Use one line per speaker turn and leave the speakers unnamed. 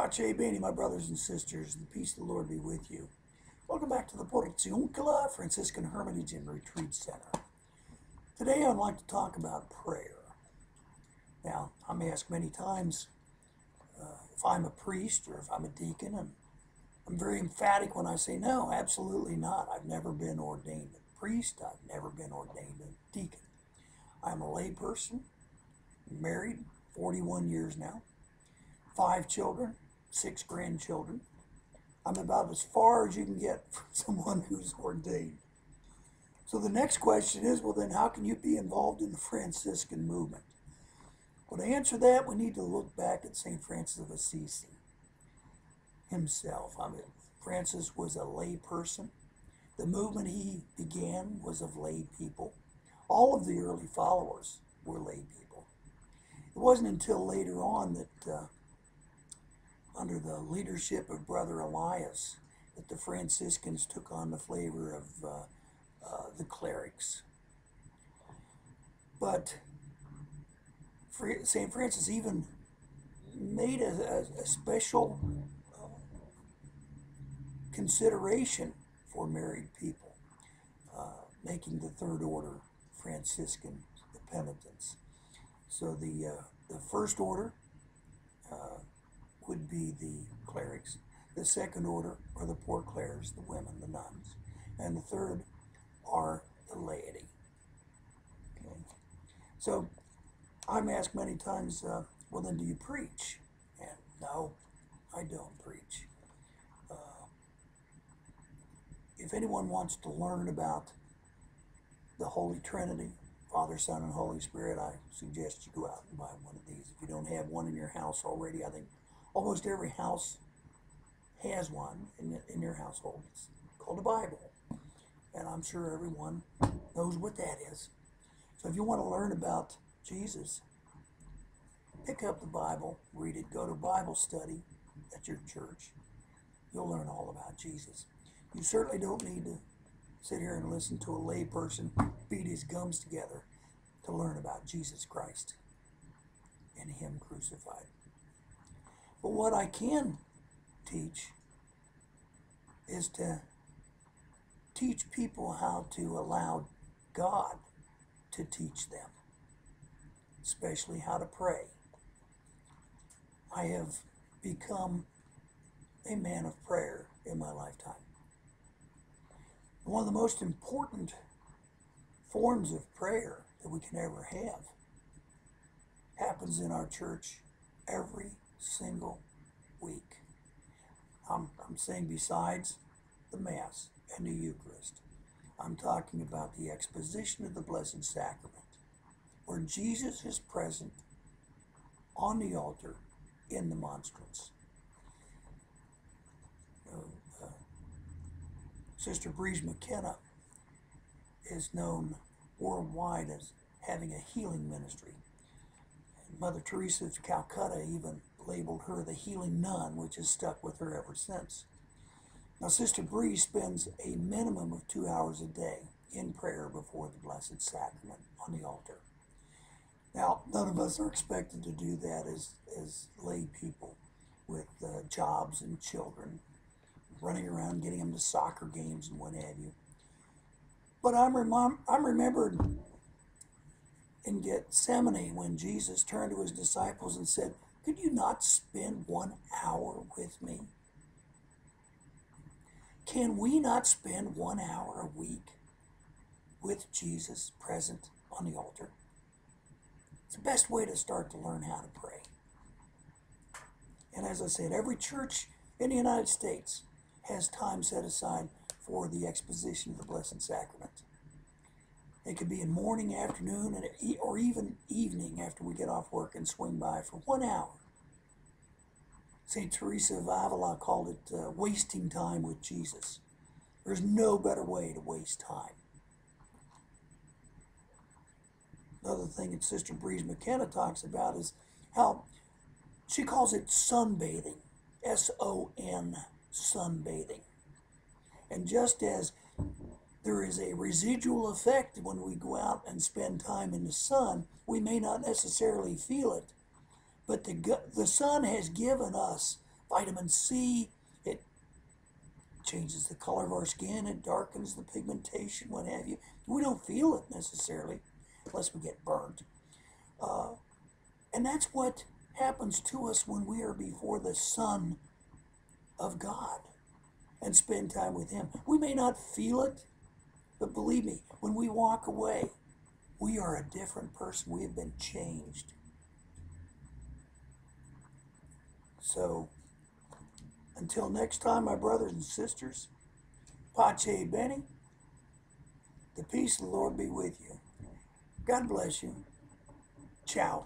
Pace bene, my brothers and sisters, the peace of the Lord be with you. Welcome back to the Portiuncula Franciscan Hermitage and Retreat Center. Today I'd like to talk about prayer. Now, I'm asked many times if I'm a priest or if I'm a deacon, and I'm very emphatic when I say no, absolutely not. I've never been ordained a priest. I've never been ordained a deacon. I'm a lay person, married 41 years now. 5 children, 6 grandchildren. I'm about as far as you can get from someone who's ordained. So the next question is, well then how can you be involved in the Franciscan movement? Well, to answer that, we need to look back at St. Francis of Assisi himself. Francis was a lay person. The movement he began was of lay people. All of the early followers were lay people. It wasn't until later on that under the leadership of Brother Elias, that the Franciscans took on the flavor of the clerics. But St. Francis even made a special consideration for married people, making the third order Franciscan the penitents. So the first order would be the clerics. The second order are the poor clares, the women, the nuns. And the third are the laity. Okay. So I'm asked many times, well then do you preach? And no, I don't preach. If anyone wants to learn about the Holy Trinity, Father, Son, and Holy Spirit, I suggest you go out and buy one of these. If you don't have one in your house already, I think almost every house has one in your household. It's called a Bible. And I'm sure everyone knows what that is. So if you want to learn about Jesus, pick up the Bible, read it, go to Bible study at your church. You'll learn all about Jesus. You certainly don't need to sit here and listen to a lay person beat his gums together to learn about Jesus Christ and Him crucified. But what I can teach is to teach people how to allow God to teach them, especially how to pray. I have become a man of prayer in my lifetime. One of the most important forms of prayer that we can ever have happens in our church every single week. I'm saying besides the Mass and the Eucharist, I'm talking about the exposition of the Blessed Sacrament, where Jesus is present on the altar in the monstrance. Sister Breeze McKenna is known worldwide as having a healing ministry. And Mother Teresa of Calcutta even labeled her the healing nun, which has stuck with her ever since. Now, Sister Breeze spends a minimum of 2 hours a day in prayer before the Blessed Sacrament on the altar. Now, none of us are expected to do that as lay people with jobs and children, running around getting them to soccer games and what have you. But I'm remembered in Gethsemane when Jesus turned to His disciples and said, "Could you not spend 1 hour with me?" Can we not spend 1 hour a week with Jesus present on the altar? It's the best way to start to learn how to pray. And as I said, every church in the United States has time set aside for the exposition of the Blessed Sacrament. It could be in morning, afternoon, or even evening after we get off work and swing by for 1 hour. St. Teresa of Avila called it wasting time with Jesus. There's no better way to waste time. Another thing that Sister Breeze McKenna talks about is how she calls it sunbathing, S-O-N, sunbathing. And just as there is a residual effect when we go out and spend time in the sun, we may not necessarily feel it, but the sun has given us vitamin C. It changes the color of our skin. It darkens the pigmentation, what have you. We don't feel it necessarily unless we get burnt. And that's what happens to us when we are before the Son of God and spend time with Him. We may not feel it, but believe me, when we walk away, we are a different person. We have been changed. So, until next time, my brothers and sisters, Pace Benny, the peace of the Lord be with you. God bless you. Ciao.